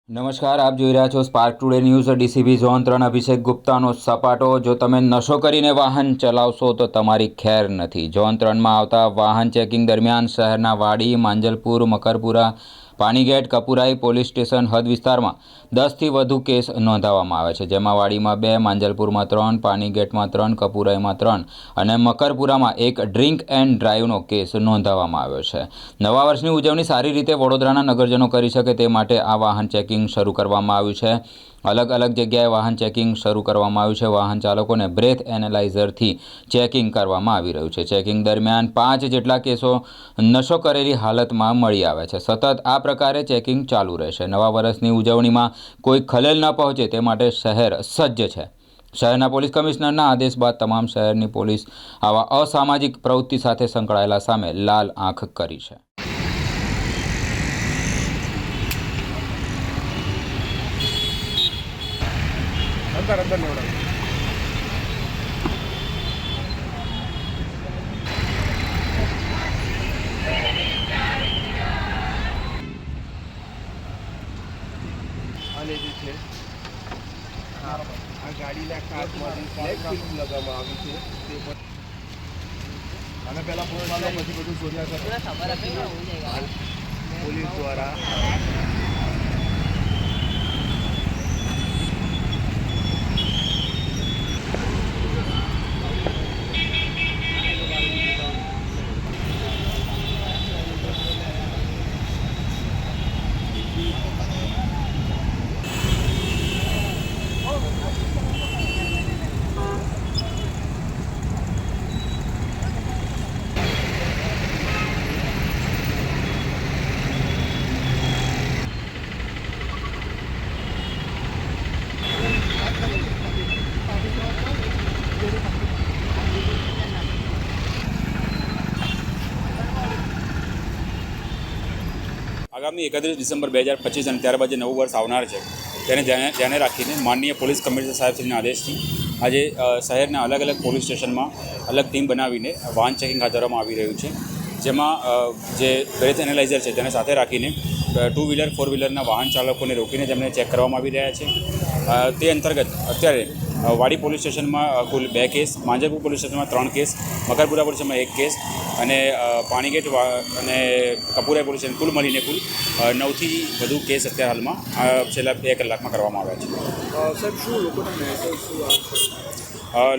નમસ્કાર, આપ જોઈ રહ્યા છો spark today news. DCB zone 3 અભિષેક ગુપ્તાનો સપાટો। જો તમે નશો કરીને વાહન ચલાવશો તો તમારી ખેર નથી। ઝોન 3માં આવતા વાહન ચેકિંગ દરમિયાન શહેરના વાડી, માંજલપુર, મકરપુરા, પાણીગેટ, કપુરાઈ પોલીસ સ્ટેશન હદ વિસ્તારમાં 10થી વધુ કેસ નોંધાવવામાં આવે છે, જેમાં વાડીમાં 2, માંજલપુરમાં 3, પાણીગેટમાં 3, કપુરાઈમાં 3 અને મકરપુરામાં 1 ડ્રિંક એન્ડ ડ્રાઈવનો કેસ નોંધાવવામાં આવ્યો છે। નવા વર્ષની ઉજવણી સારી રીતે વડોદરાના નગરજનો કરી શકે તે માટે આ વાહન ચેકિંગ શરૂ કરવામાં આવ્યું છે। અલગ અલગ જગ્યાએ વાહન ચેકિંગ શરૂ કરવામાં આવ્યું છે। વાહન ચાલકોને બ્રેથ એનાલાઇઝરથી ચેકિંગ કરવામાં આવી રહ્યું છે। ચેકિંગ દરમિયાન 5 જેટલા કેસો નશો કરેલી હાલતમાં મળી આવે છે। સતત આ પ્રકારે ચેકિંગ ચાલુ રહેશે। નવા વર્ષની ઉજવણીમાં કોઈ ખલેલ ન પહોંચે તે માટે શહેર સજ્જ છે। શહેરના પોલીસ કમિશનરના આદેશ બાદ તમામ શહેરની પોલીસ આવા અસામાજિક પ્રવૃત્તિ સાથે સંકળાયેલા સામે લાલ આંખ કરી છે। अंदर निवड़ा आ गाड़ी लगावવામાં આવી છે અને પહેલા પોલીસ પછી બધું શોધ્યા પોલીસ દ્વારા આગામી 31 ડિસેમ્બર 2025 અને ત્યારબાદ જે નવું વર્ષ આવનાર છે તેને ધ્યાને રાખીને માનનીય પોલીસ કમિશનર સાહેબશ્રીના આદેશથી આજે શહેરના અલગ અલગ પોલીસ સ્ટેશનમાં અલગ ટીમ બનાવીને વાહન ચેકિંગ હાથ ધરવામાં આવી રહ્યું છે, જેમાં જે બ્રેથ એનાલાઇઝર છે તેને સાથે રાખીને 2 વ્હીલર 4 વ્હીલરના વાહન ચાલકોને રોકીને તેમને ચેક કરવામાં આવી રહ્યા છે। તે અંતર્ગત અત્યારે વાડી પોલીસ સ્ટેશનમાં કુલ 2 કેસ, માંજલપુર પોલીસ સ્ટેશનમાં 3 કેસ, મકરપુરા પોલીસ સ્ટેશનમાં 1 કેસ અને પાણીગેટ અને કપુરાઈ પોલીસ સ્ટેશન કુલ મળીને કુલ 9થી વધુ કેસ અત્યારે હાલમાં છેલ્લા 2 કલાકમાં કરવામાં આવ્યા છે। સર, શું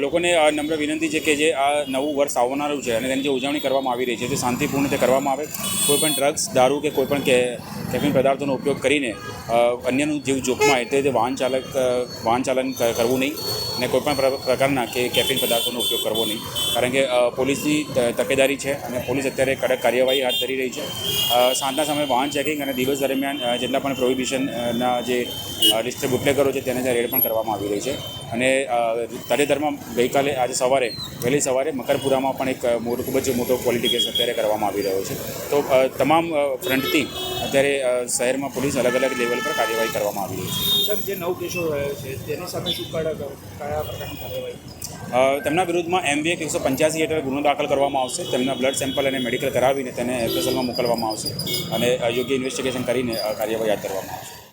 લોકોને આ નમ્ર વિનંતી છે કે જે આ નવું વર્ષ આવનારું છે અને તેની જે ઉજવણી કરવામાં આવી રહી છે તે શાંતિપૂર્ણ રીતે કરવામાં આવે। કોઈપણ ડ્રગ્સ, દારૂ કે કોઈપણ કેફીન પદાર્થોનો ઉપયોગ કરીને અન્યનું જીવ જોખમાય તે વાહન ચાલન કરવું નહીં અને કોઈપણ પ્રકારના કેફીન પદાર્થોનો ઉપયોગ કરવો નહીં, કારણ કે પોલીસની તકેદારી છે અને પોલીસ અત્યારે કડક કાર્યવાહી હાથ ધરી રહી છે। સાંજના સમયે વાહન ચેકિંગ અને દિવસ દરમિયાન જેટલા પણ પ્રોહિબિશનના જે લિસ્ટ બુટલેગરો છે તેને રેડ પણ કરવામાં આવી રહી છે અને તાજેતરમાં ગઈકાલે આજે વહેલી સવારે મકરપુરામાં પણ એક ખૂબ જ મોટો ક્વોલિટી કેસ અત્યારે કરવામાં આવી રહ્યો છે। તો તમામ ફ્રન્ટથી અત્યારે શહેરમાં પોલીસ અલગ અલગ લેવલ પર કાર્યવાહી કરવામાં આવી રહી છે। સર, જે 9 કેસો રહ્યો છે તેની સામે શું કયા પ્રકારની કાર્યવાહી? તેમના વિરુદ્ધમાં MB 185 હેઠળ ગુનો દાખલ કરવામાં આવશે। તેમના બ્લડ સેમ્પલ અને મેડિકલ કરાવીને તેને FSLમાં મોકલવામાં આવશે અને યોગ્ય ઇન્વેસ્ટિગેશન કરીને કાર્યવાહી હાથ ધરવામાં આવશે।